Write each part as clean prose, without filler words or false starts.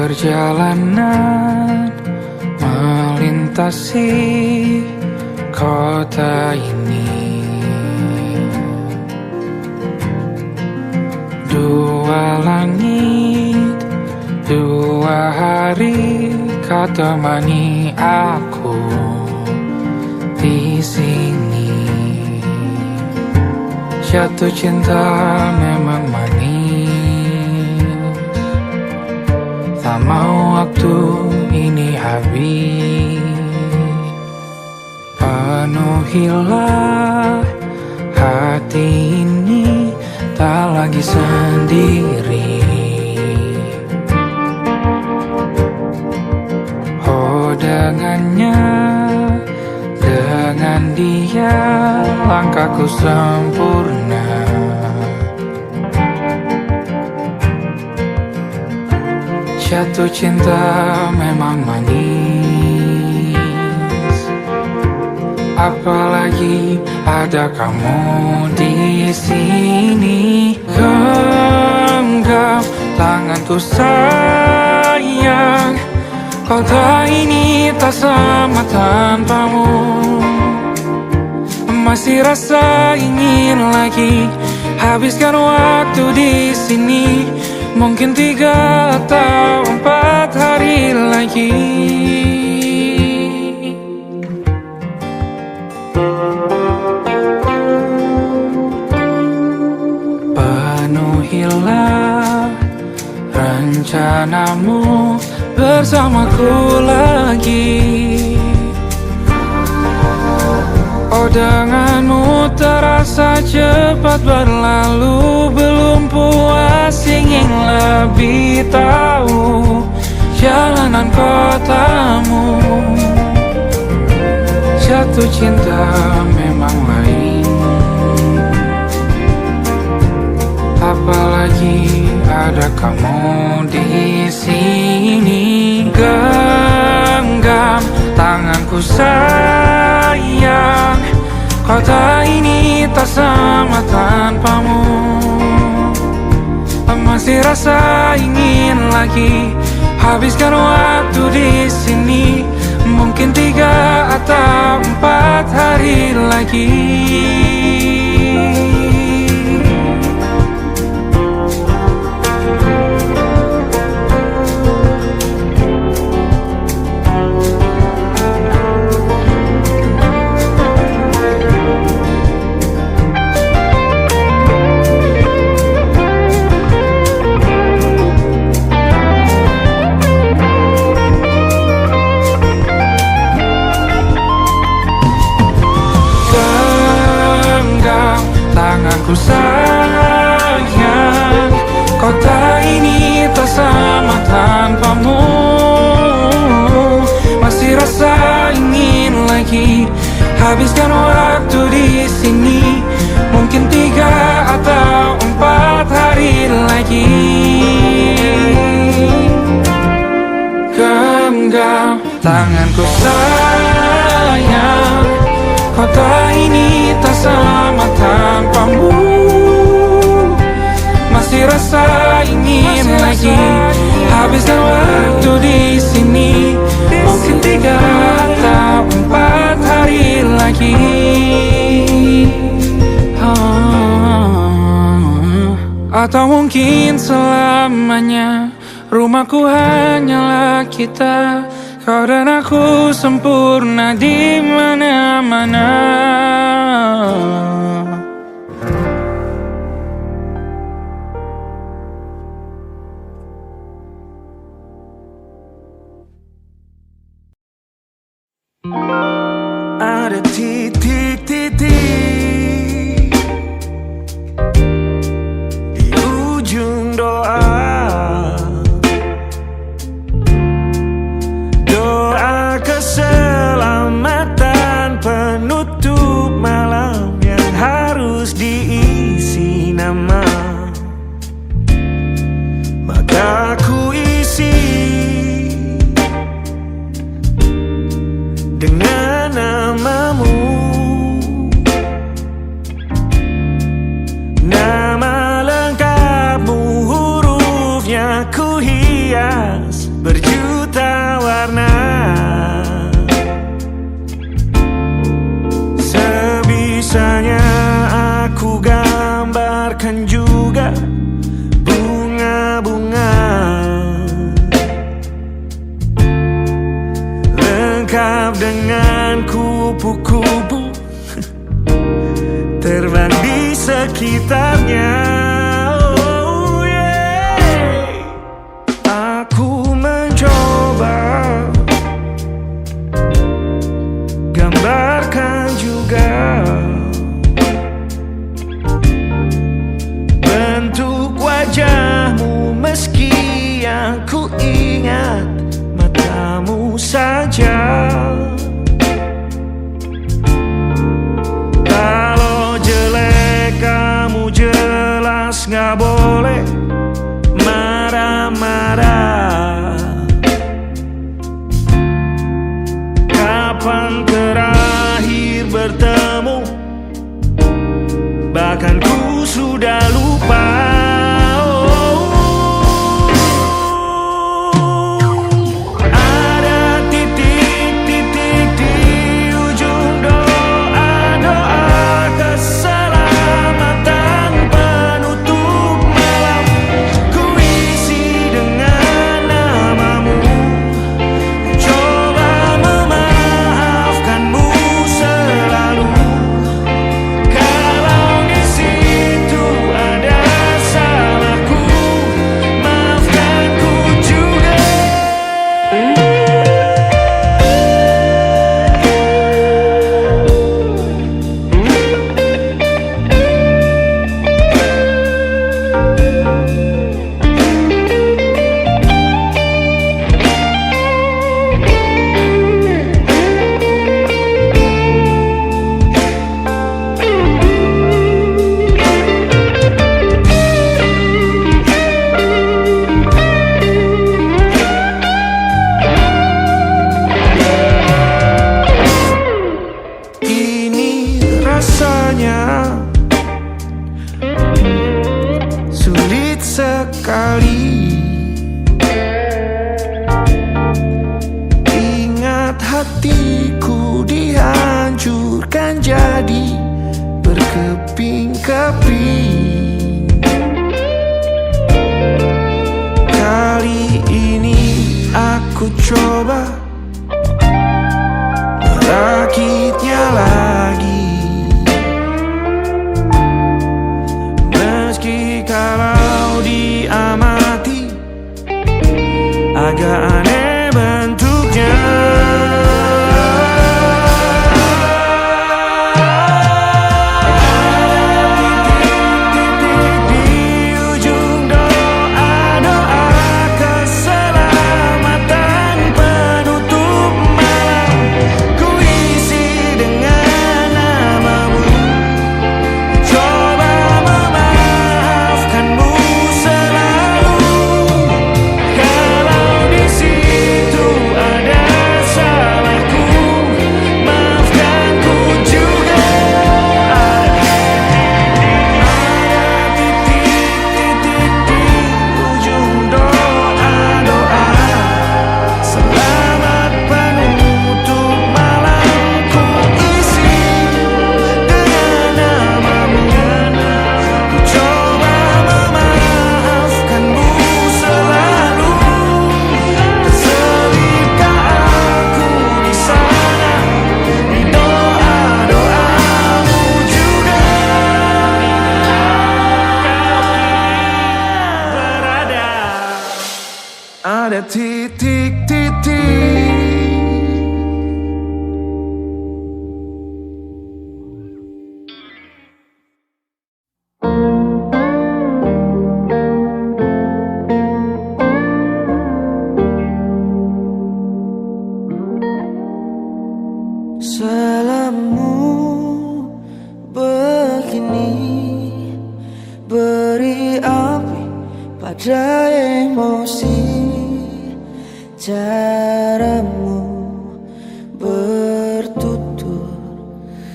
Perjalanan melintasi kota ini, dua langit, dua hari kau temani aku di sini. Jatuh cinta memang manis, tak mau waktu ini habis. Penuhilah hati ini, tak lagi sendiri. Oh dengannya, dengan dia langkahku sempurna. Jatuh cinta memang manis, apalagi ada kamu di sini. Genggam tanganku sayang, kota ini tak sama tanpamu. Masih rasa ingin lagi habiskan waktu di sini. Mungkin 3 atau 4 hari lagi. Penuhilah rencanamu bersamaku lagi. Oh denganmu terasa cepat berlalu, belum puas ingin lebih tahu jalanan kotamu. Jatuh cinta memang lain, apalagi ada kamu di sini. Genggam tanganku sayang, kota ini tak sama tanpamu. Masih rasa ingin lagi habiskan waktu di sini. Mungkin 3 atau 4 hari lagi. Tanganku sayang, kota ini tak sama tanpamu. Masih rasa ingin lagi habiskan waktu di sini. Mungkin 3 atau 4 hari lagi. Genggam tanganku sayang, kota ini tak sama tanpamu. Masih rasa ingin lagi habiskan waktu di sini. Mungkin 3 atau 4 hari lagi. Atau mungkin selamanya. Rumahku hanyalah kita, kau dan aku sempurna di mana-mana. Ada titik-titik di ujung doa. Doa keselamatan penutup malam yang harus diisi nama. Maka ku isi dengan namamu. Nama lengkapmu, hurufnya ku hias berjuta warna. Sebisanya aku gambarkan juga bunga-bunga, lengkap dengan kupu-kupu terbang di sekitarnya. Oh yeah. Aku mencoba gambarkan juga bentuk wajahmu, meski yang ku ingat matamu saja. Kalau jelek kamu jelas gak boleh marah-marah. Kapan terakhir bertemu, bahkan ku sudah lupa. Rasanya sulit sekali. Ingat hatiku dihancurkan jadi berkeping-keping. Kali ini aku coba merakitnya lagi. Kalau diamati agak aneh bentuknya. Ada titik-titik. Selama begini beri api pada emosi. Caramu bertutur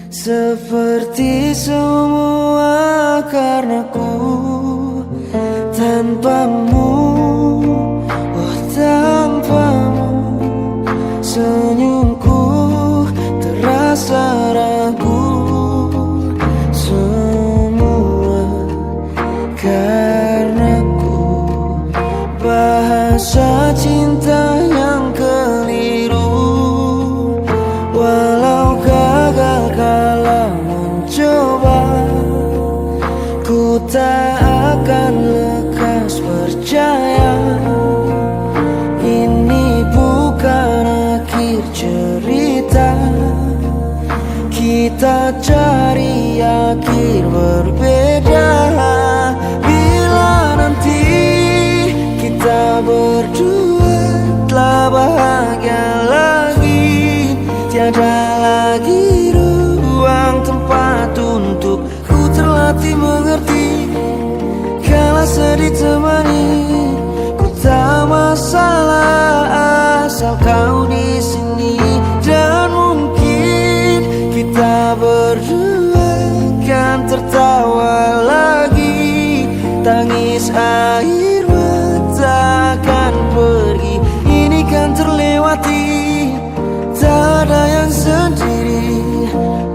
seperti semua karenaku. Tanpamu, oh tanpamu cinta yang keliru. Walau gagal kala mencoba, ku tak akan lekas percaya. Ini bukan akhir cerita, kita cari akhir berbeda. Bila nanti kita berdua telah bahagia lagi, tiada lagi ruang tempat untuk ku terlatih mengerti. Kala sedih temani, ku tak masalah asal kau di sini. Dan mungkin kita berdua kan tertawa lagi, tangis air mata akan pergi. Ini kan terlewati, tak ada yang sendiri.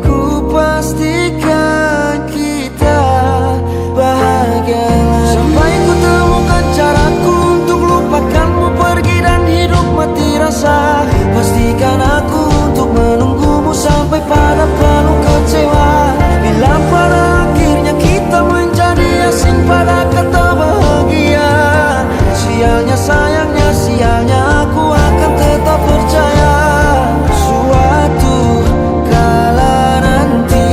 Ku pastikan kita bahagia lagi. Sampai ku temukan caraku untuk lupakanmu pergi dan hidup mati rasa. Pastikan aku untuk menunggumu sampai pada penuh kecewa. Bila pada akhirnya kita menjadi asing pada kata bahagia, sialnya sayangnya sialnya aku akan tetap percaya. Suatu kala nanti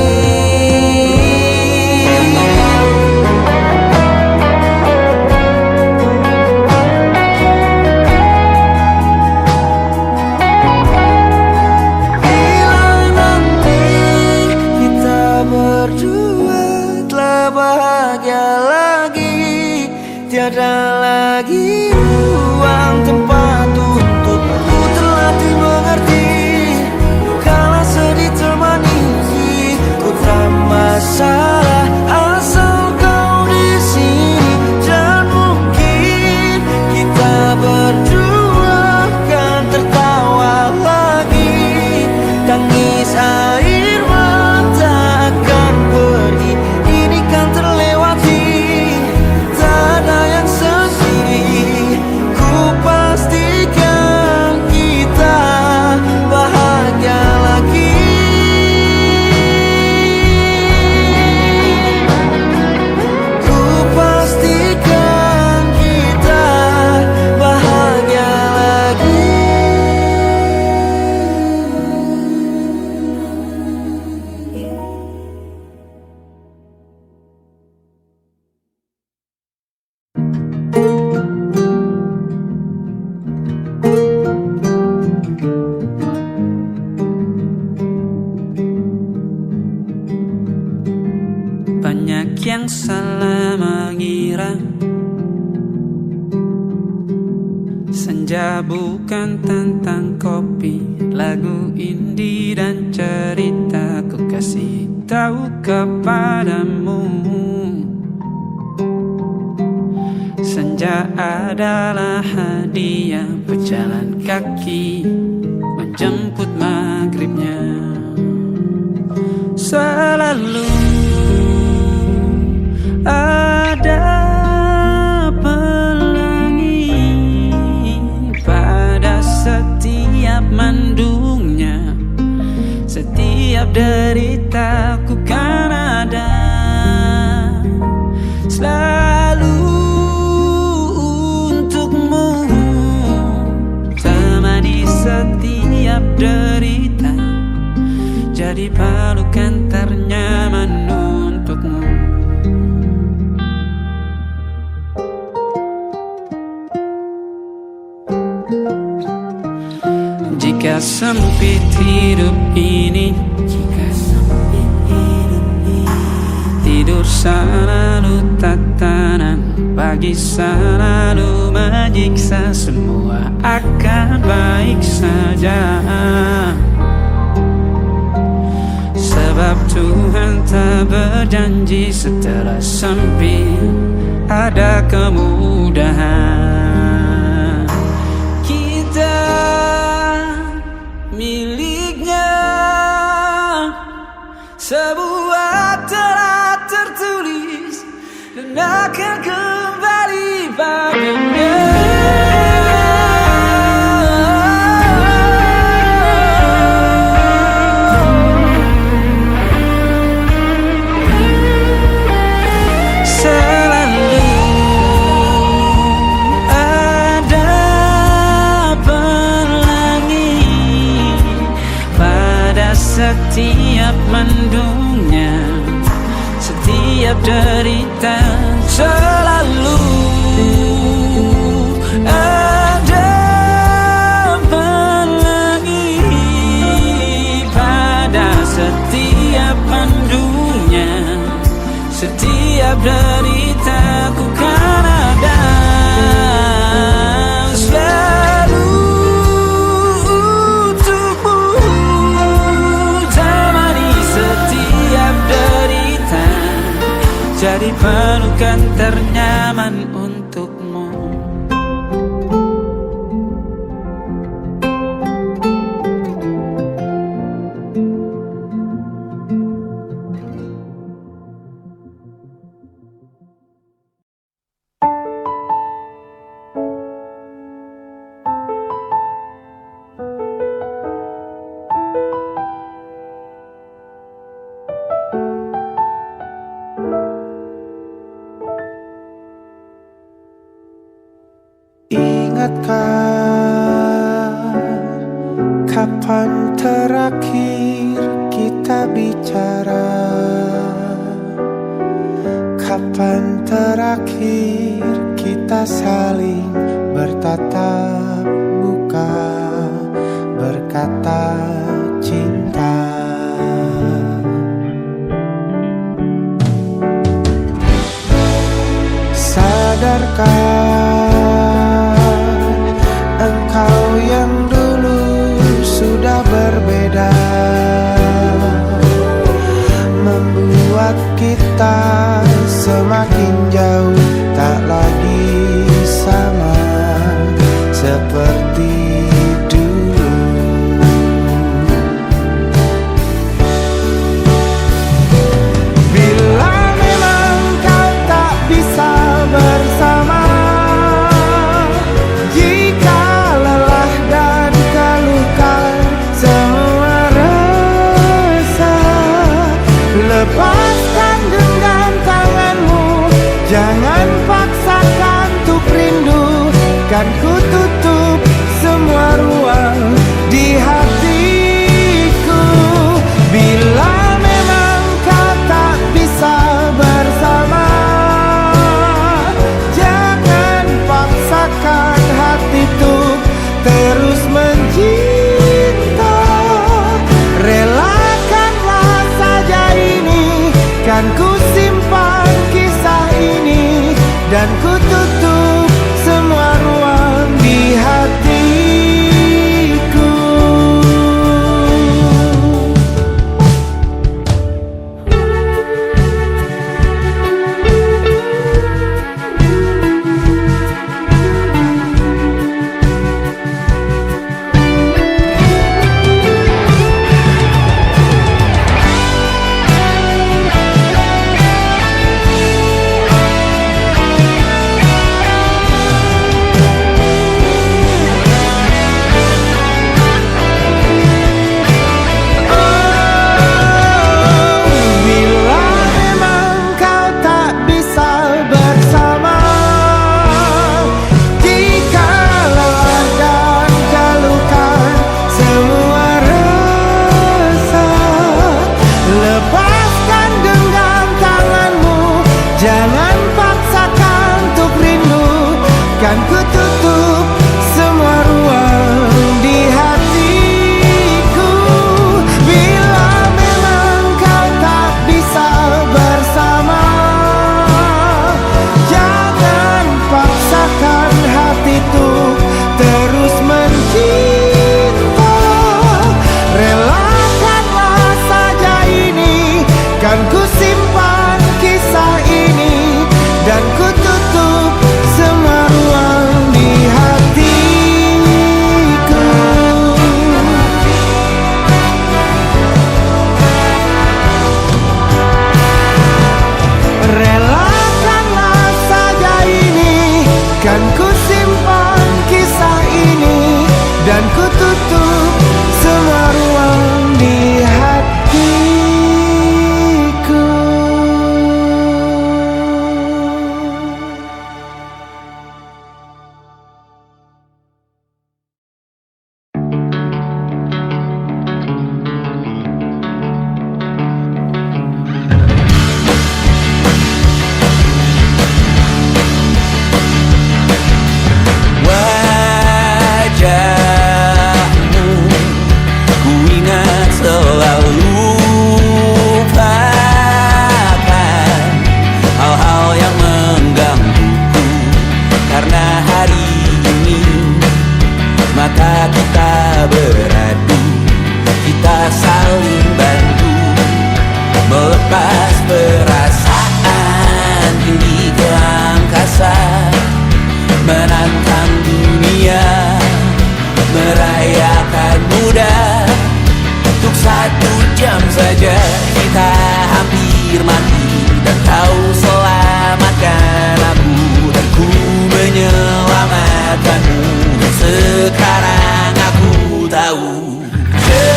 berdua telah bahagia lagi, tiada lagi ruang tempat untuk ku terlatih mengerti. Kala sedih temani, ku tak masalah asal kau di sini. Dan mungkin kita berdua kan tertawa lagi, tangis air mata akan pergi. Ini kan terlewati, tak ada yang sendiri. Ku pastikan kita bahagia lagi. Ku pastikan kita bahagia lagi. Banyak yang salah mengira senja bukan tentang kopi, lagu indie dan cerita. Ku kasih tahu kepadamu, senja adalah hadiah berjalan kaki menjemput maghribnya. Selalu ada pelangi pada setiap mendungnya. Setiap deritaku kan ada selalu untukmu, temani setiap derita, jadi pelukan ternyaman untukmu. Jika sempit hidup ini, tidur selalu tatanan, pagi selalu menyiksa, semua akan baik saja. Sebab Tuhan tak berjanji setelah sempit ada kemudahan. Kita miliknya sebuah telah tertulis dan akan kembali padanya. mendungnya. Setiap derita selalu ada pelangi pada setiap mendungnya. Setiap deritaku kan ada selalu untukmu, temani setiap derita, jadi pelukan ternyaman untukmu. Ingatkah kapan terakhir kita bicara? Kapan terakhir kita saling bertatap muka, berkata cinta? Sadarkah engkau yang dulu sudah berbeda, membuat kita semakin jauh, tak lagi sama seperti dulu. Bila memang kau tak bisa bersama, lepaskan genggam tanganmu, jangan paksakan untuk rindu. Kan ku tutup semua ruang di hatiku. Bila memang kau tak bisa bersama, jangan paksakan hati untuk terus mencinta. Relakanlah saja ini, kan ku simpan kisah ini, dan ku tutup semua ruang di hatiku. akan mudah. Untuk 1 jam saja kita hampir mati, dan kau selamatkan aku, dan ku menyelamatkanmu. Dan sekarang aku tahu cerita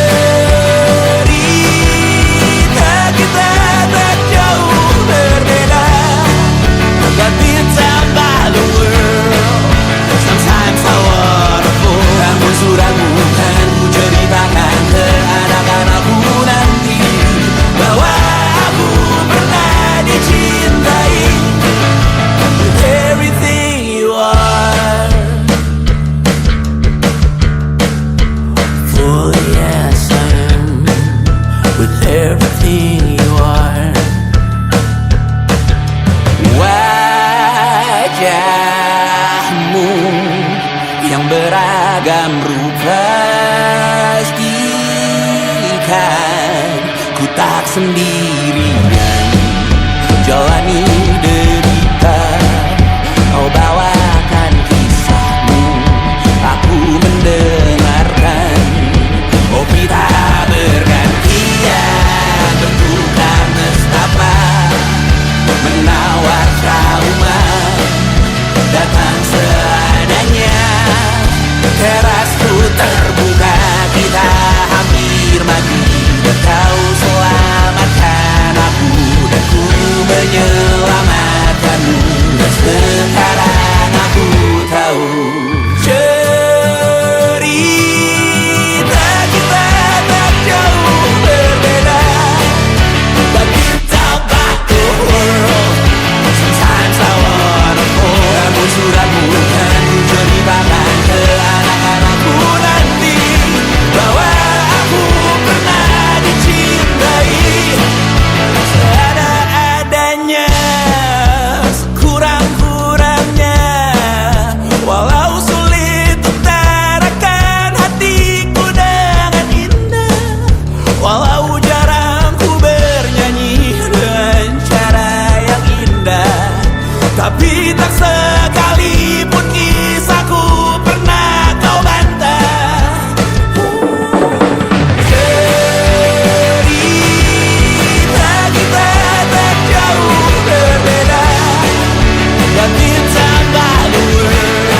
kita tak jauh berbeda. But it's about the world. Sometimes so wonderful. Namun suratmu kan ku ceritakan ke anak-anakku nanti, bahwa aku pernah dicintai with everything you are. For yes I am with everything you are. Wajahmu yang beragam rupa pastikan ku tak sendirian jalani derita. Kau bawakan kisahmu, aku mendengarkan. Kopi tak bergantian, bertukar nestapa, menawar trauma, datang seadanya. Terasku terbuka, kita hampir mati, dan kau selamatkan aku, dan ku menyelamatkanmu. Dan sekarang aku tahu cerita kita tak jauh berbeda. But it's about the world. Sometimes I wanna fall. Namun suratmu kan ku ceritakan ke anak-anakku nanti, bahwa aku pernah dicintai seada-adanya, sekurang-kurangnya. Walau sulit utarakan hatiku dengan indah, walau jarang ku bernyanyi dengan cara yang indah, tapi tak sekalipun kisahku pernah kau bantah. Cerita kita tak jauh berbeda, but it's about the world.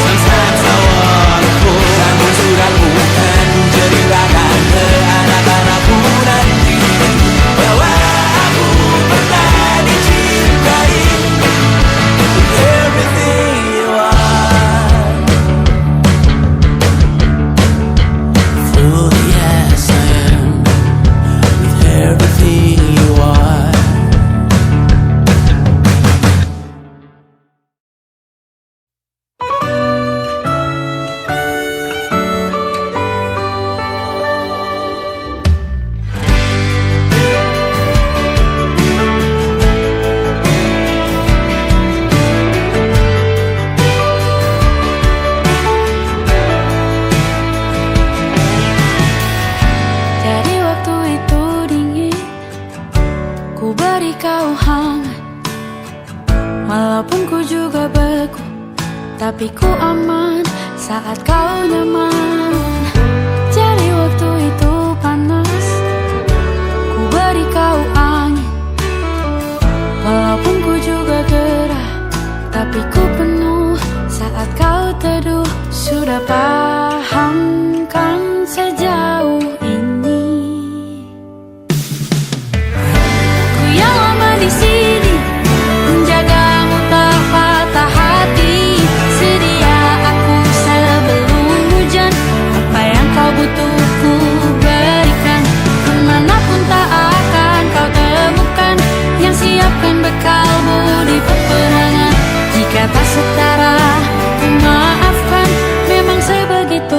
Sometimes I wanna fall. Namun suratmu kan ku ceritakan ke anak-anakku nanti, bahwa aku pernah dicintai with everything you are. For yes I am with everything you are. Jadi waktu itu dingin, ku beri kau hangat. Walaupun ku juga beku, tapi ku aman saat kau nyaman. Jadi waktu itu panas, ku beri kau angin. Walaupun ku juga gerah, tapi ku penuh saat kau teduh. Sudah paham kan sejauh ini? Ku yang lama di sini, menjagamu tak patah hati. Sedia aku sebelum hujan, apa yang kau butuh ku berikan. Kemanapun tak akan kau temukan yang siapkan bekalmu di peperangan. Jika tak setara, ku maafkan, memang sebegitu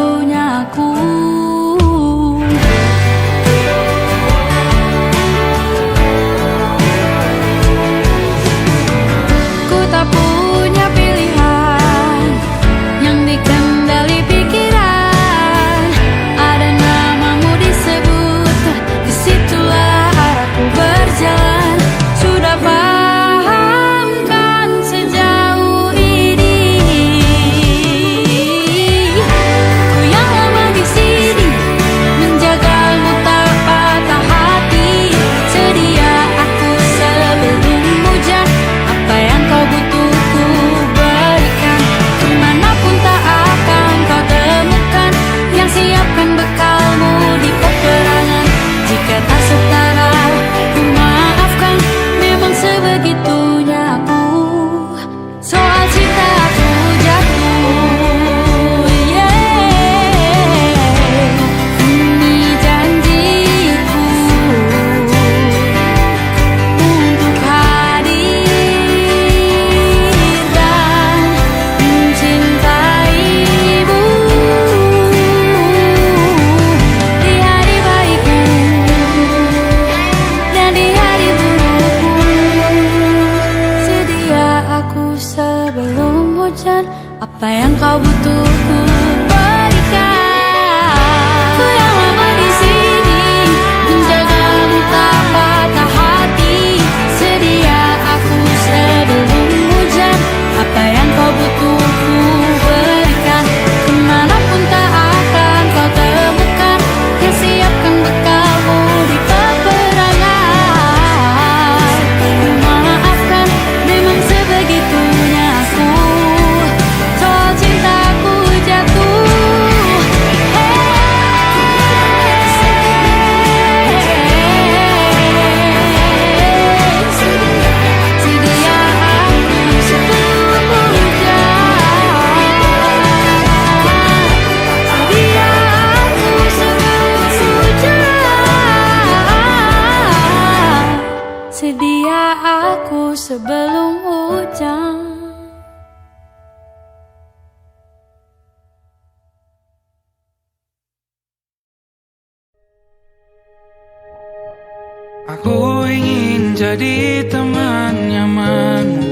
Aku ingin jadi teman nyamanmu,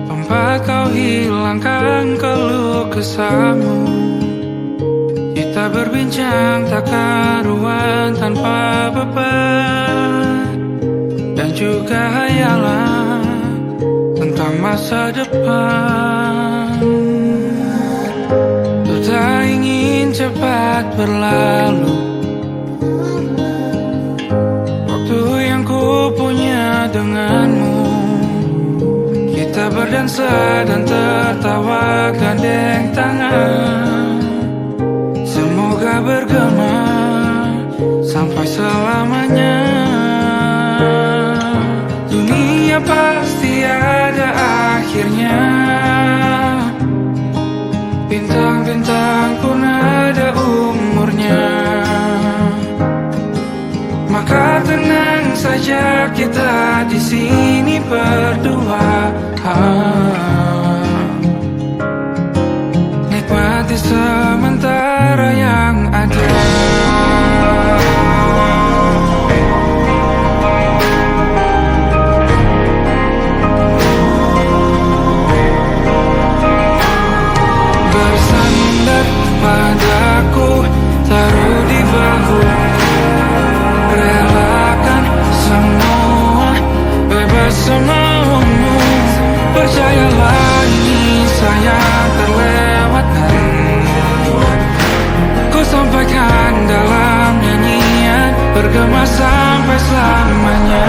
tempat kau hilangkan keluh kesahmu. Kita berbincang tak karuan tanpa beban, dan juga hayalan tentang masa depan. Ku tak ingin cepat berlalu waktu yang ku punya denganmu. Kita berdansa dan tertawa gandeng tangan, semoga bergema sampai selamanya. Dunia pasti ada akhirnya, bintang-bintang pun ada umurnya. Maka tenang saja kita di sini berdua, nikmati sementara yang ada. Bersandar padaku, taruh di bahu, relakan semua, bebas semaumu. Percayalah ini sayang terlewatkan, ku sampaikan dalam nyanyian, bergema sampai selamanya.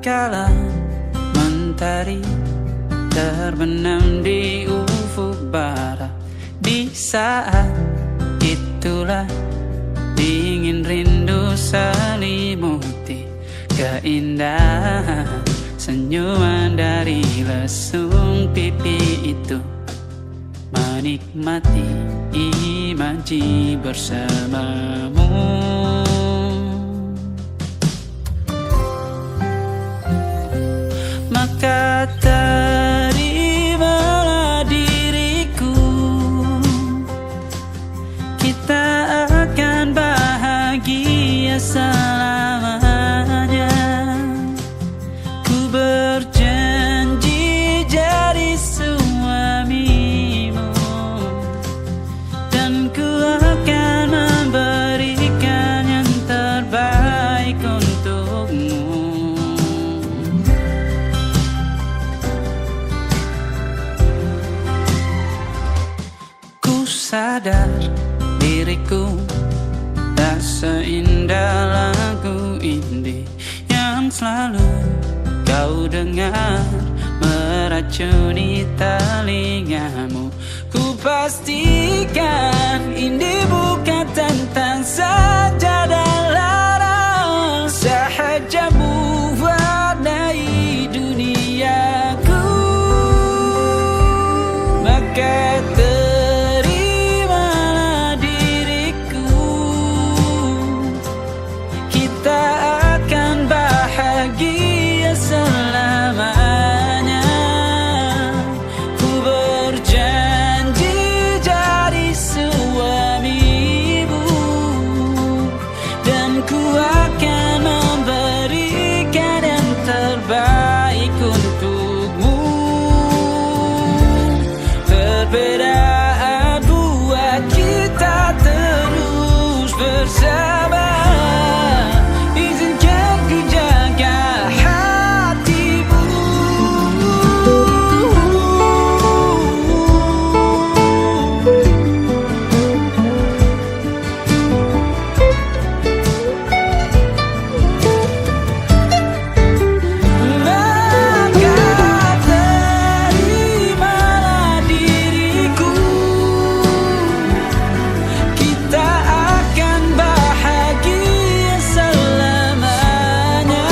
Tatkala mentari terbenam di ufuk barat, di saat itulah dingin rindu selimuti keindahan senyuman dari lesung pipi itu. Menikmati imaji bersamamu. Maka terimalah diriku, kita akan bahagia selamanya. Ku berjanji jadi suamimu, dan ku akan memberikan yang terbaik untukmu. Ku sadar diriku tak seindah lagu indie yang selalu kau dengar meracuni telingamu. Ku pastikan indie bukan tentang saja dan larang, sahaja mewarnai duniaku. Maka terimalah diriku, kita akan bahagia selamanya. Ku berjanji jadi suamimu, dan ku akan memberikan yang terbaik untukmu. Perbedaan buat kita terus bersama. Izinkan ku jaga hatimu. Maka terimalah diriku, kita akan bahagia selamanya.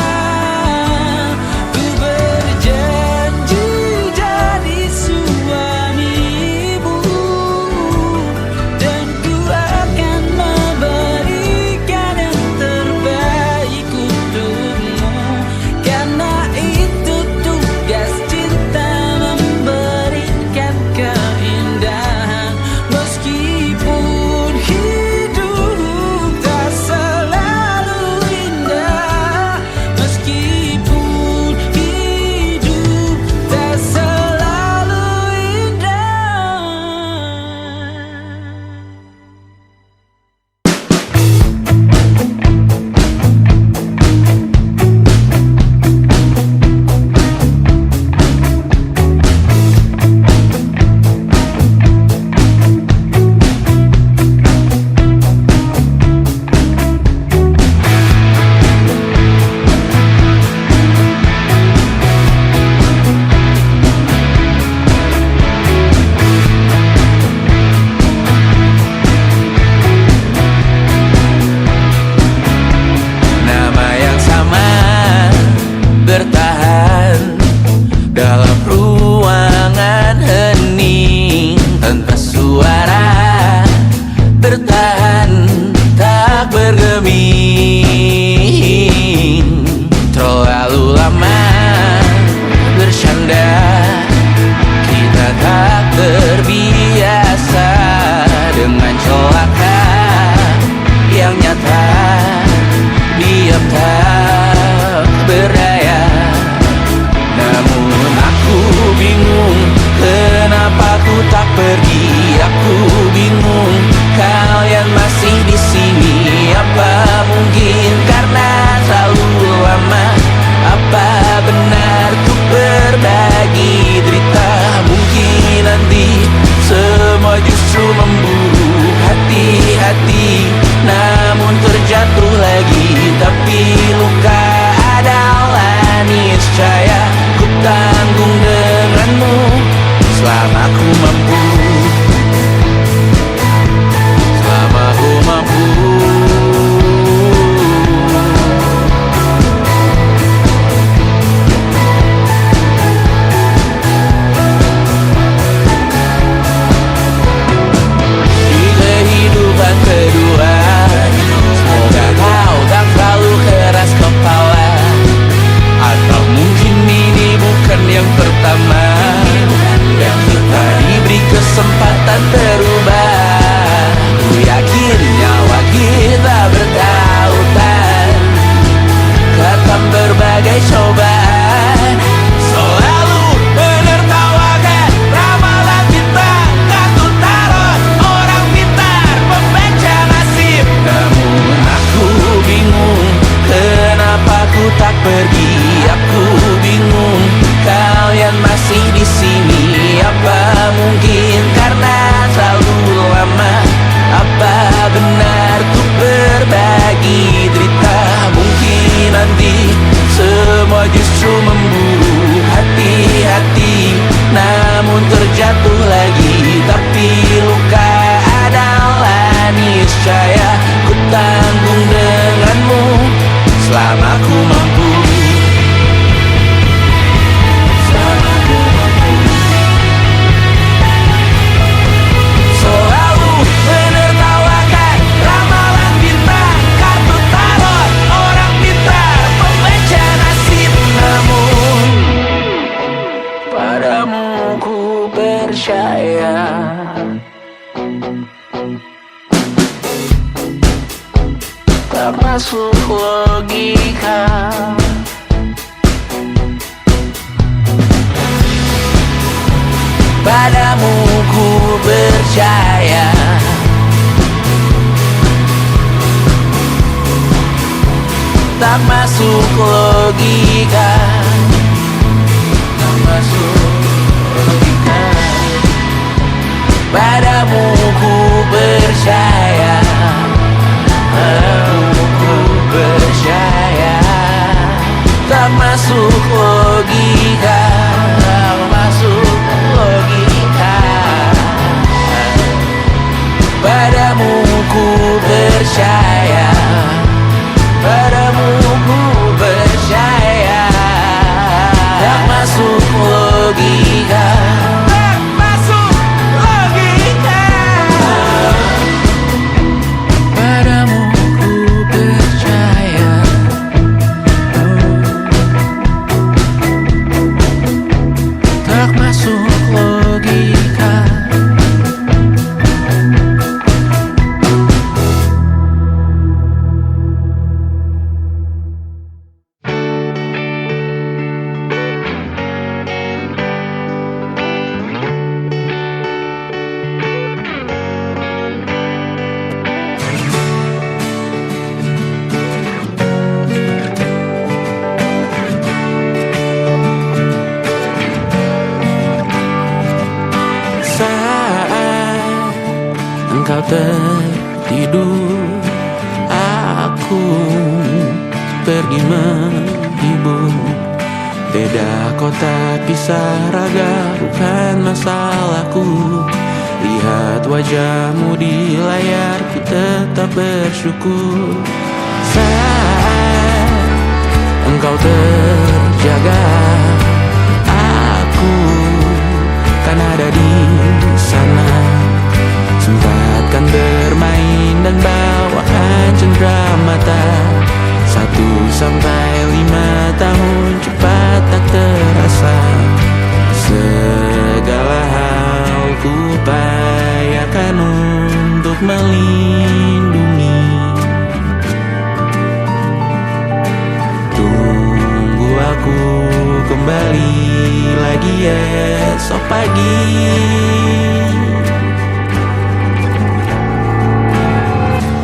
Ku berjanji jadi suamimu, dan ku akan memberikan yang terbaik untukmu. Karena itu tugas cinta, memberikan keindahan. Meskipun hidup tak selalu indah, meskipun hidup tak selalu indah. Nama yang sama bertahan dalam ruangan hening tanpa suara, bertahan tak bergeming. Terlalu lama bersanda, kita tak terbiasa dengan celaka yang nyata. Diam tak berdaya, namun aku bingung kenapa ku tak pergi. Aku bingung kalian masih di sini. Apa mungkin karena terlalu lama? Apa benar ku berbagi tanggung denganmu selama ku mampu. Selalu menertawakan ramalan bintang, kartu tarot orang pintar, pembaca nasib. Namun padamu ku percaya, tak masuk logika. Padamu ku percaya, tak masuk logika. Tak masuk logika. Padamu ku percaya, padamu ku percaya, tak masuk logika. Tak masuk logika. Padamu ku percaya, padamu ku percaya, tak masuk logika. Tak masuk logika. Padamu ku percaya, tak masuk logika. Saat engkau tertidur, aku pergi menghibur. Beda kota pisah raga bukan masalahku. Lihat wajahmu di layar, ku tetap bersyukur. Saat engkau terjaga, aku kan ada di sana. Sempatkan bermain dan bawaan cenderamata. 1-5 tahun cepat tak terasa. Segala hal ku upayakan untuk melindungi. Tunggu aku kembali lagi esok pagi.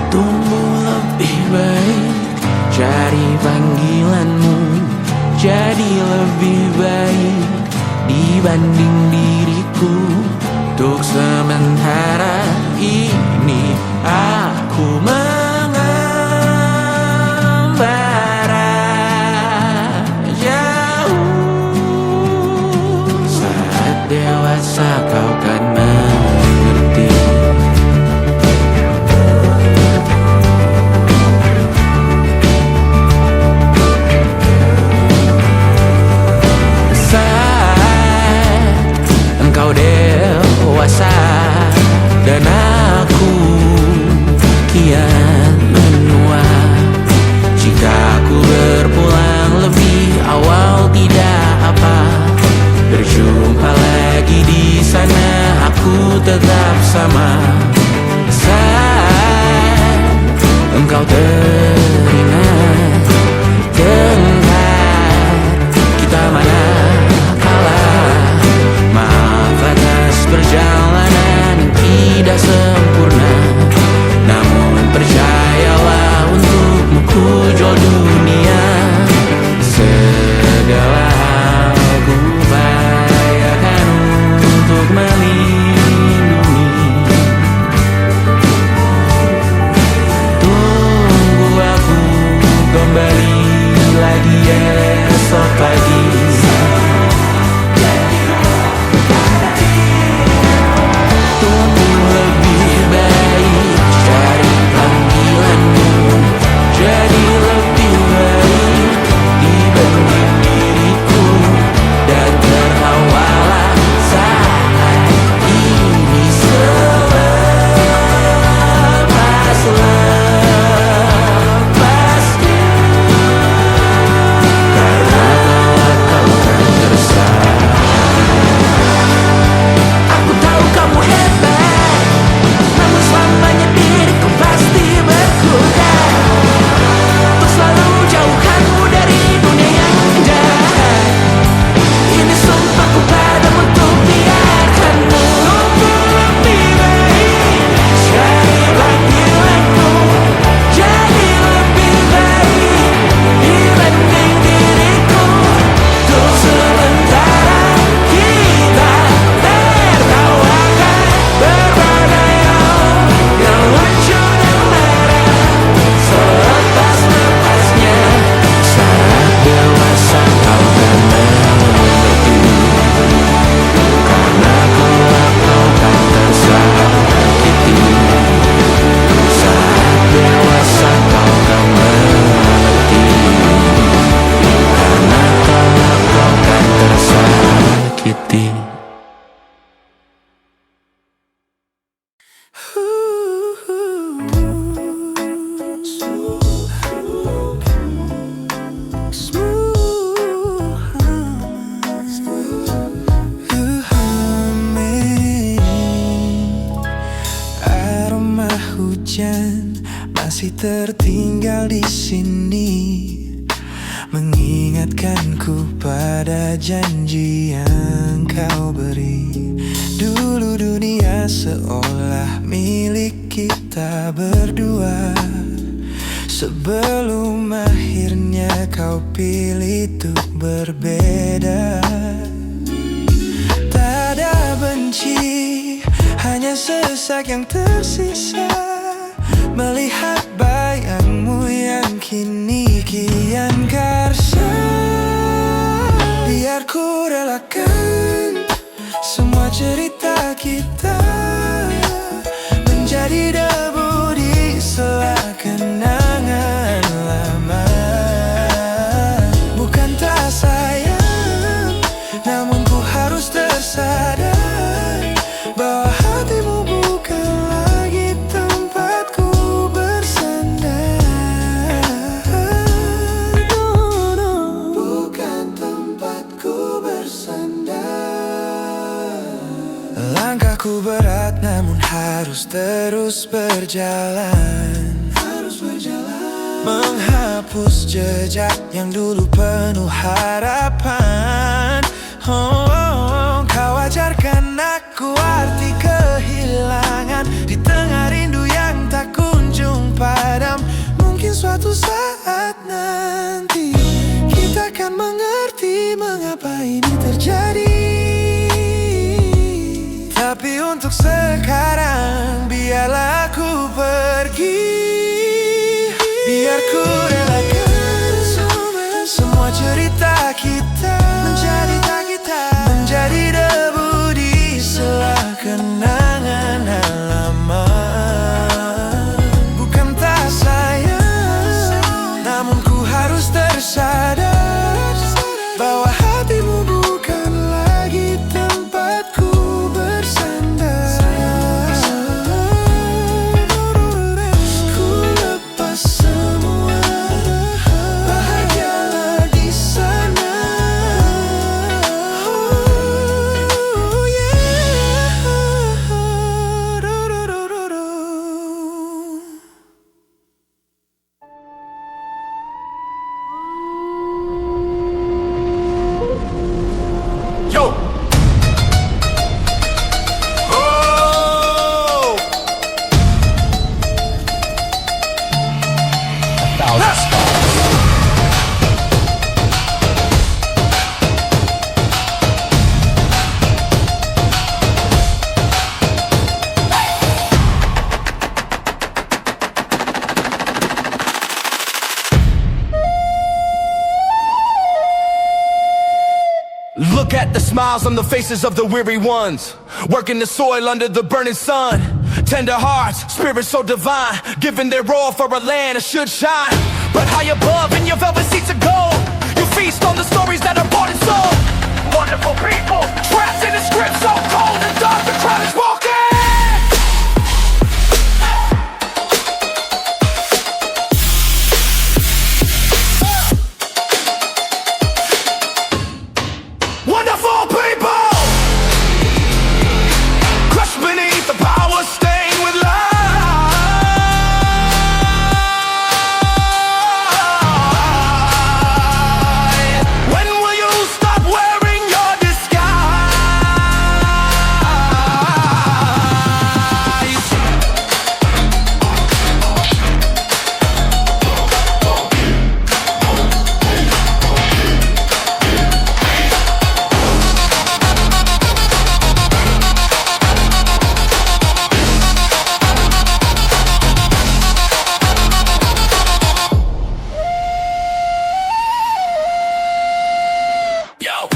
Tumbuh lebih baik, cari panggilanmu, jadi lebih baik dibanding diriku. Untuk sementara ini aku mengembara jauh. Saat dewasa kau kan mengerti. Saat engkau dewasa dan aku masih tertinggal di sini, mengingatkanku pada janji yang kau beri. Dulu dunia seolah milik kita berdua, sebelum akhirnya kau pilih untuk berbeda. Tak ada benci, hanya sesak yang tersisa, melihat bayangmu yang kini kian karsa. Biar ku relakan semua cerita kita menjadi debu di sela kenangan lama. Bukan tak sayang, namun ku harus tersadar bahwa hatimu bukan lagi tempatku bersandar. Bukan tempatku bersandar. Langkahku berat namun harus terus berjalan, menghapus jejak yang dulu penuh harapan. Kau ajarkan aku arti kehilangan di tengah rindu yang tak kunjung padam. Mungkin suatu saat nanti kita akan mengerti mengapa ini terjadi. Tapi untuk sekarang biarlah aku pergi. Biar ku relakan semua cerita kita menjadi debu di sela kenangan lama. Bukan tak sayang, namun ku harus tersadar bahwa hatimu bukan lagi tempatku bersandar. Ku lepas semua, bahagialah di sana. Oh yeah. Yo! Oh! Look at the smiles on the faces of the weary ones, working the soil under the burning sun. Tender hearts, spirits so divine, giving their all for a land that should shine. But high above in your velvet seats of gold, you feast on the stories that are bought and sold. Wonderful people, trapped in a script so cold and dark, the crowd is walking. Wonderful people, crushed beneath the power stained with lies. When will you stop wearing your disguise? Yo,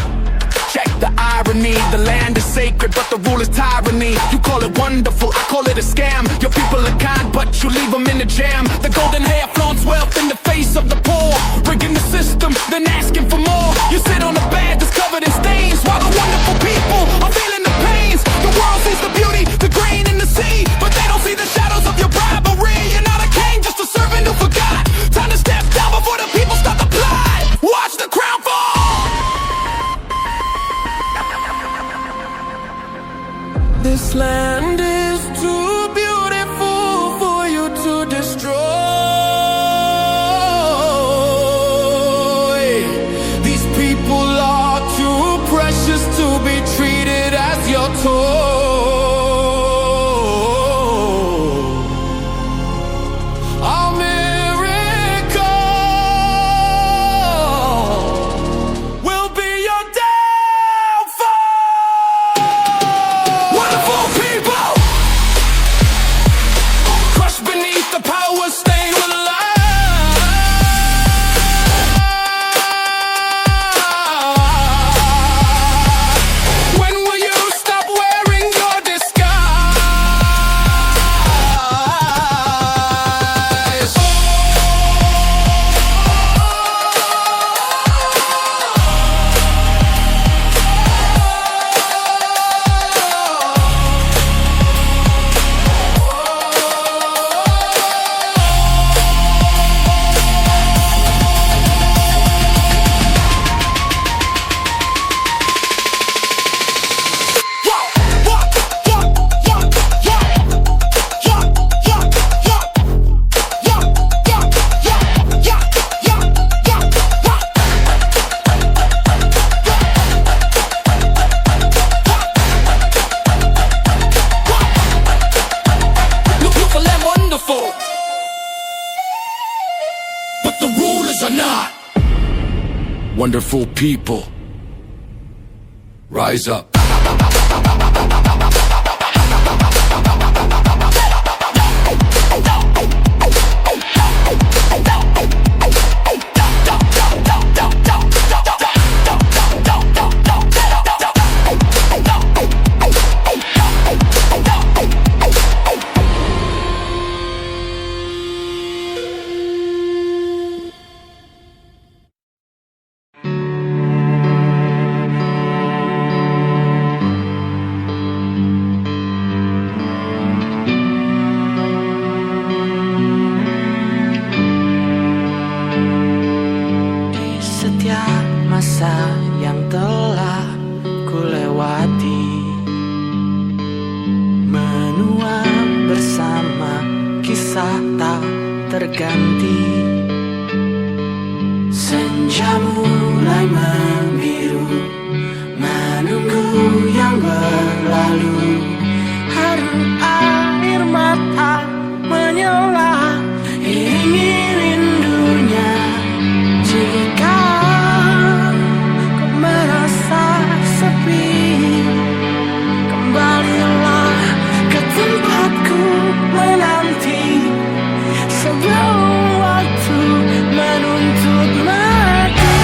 check the irony. The land is sacred, but the rule is tyranny. You call it wonderful, I call it a scam. Your people are kind, but you leave them in the jam. The golden hair flaunts wealth in the face of the poor, rigging the system, then asking for more. You sit on a bed that's covered in stains, while the wonderful people are feeling the pains. The world sees the beauty, the green in the sea, but they don't see the shadows of your bribery. You're not a king, just a servant who forgot. Time to step down before the people start to plot. Watch the crown fall. This land is too beautiful for you to destroy. not. Wonderful people, rise up. Masa yang telah ku lewati, menua bersama kisah tak terganti. Senja mulai membiru, menunggu yang berlalu. Haru air mata menyela, iringi rindunya. Jika kembalilah ke tempatku menanti, sebelum waktu menuntut mati.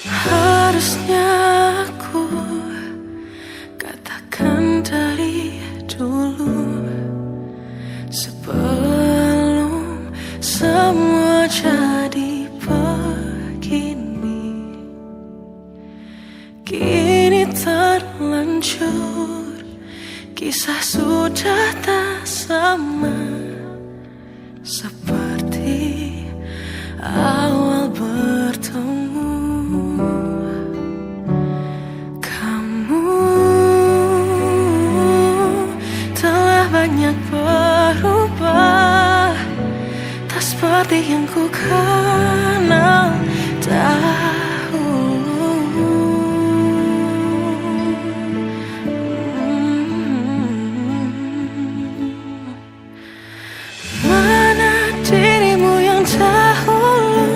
Harusnya aku katakan dari dulu, seperti sudah tak sama seperti awal bertemu. Kamu telah banyak berubah, tak seperti yang ku kenal dahulu. Mana dirimu yang dahulu,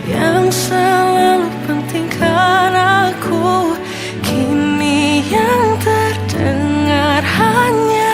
yang selalu pentingkan aku, kini yang terdengar hanya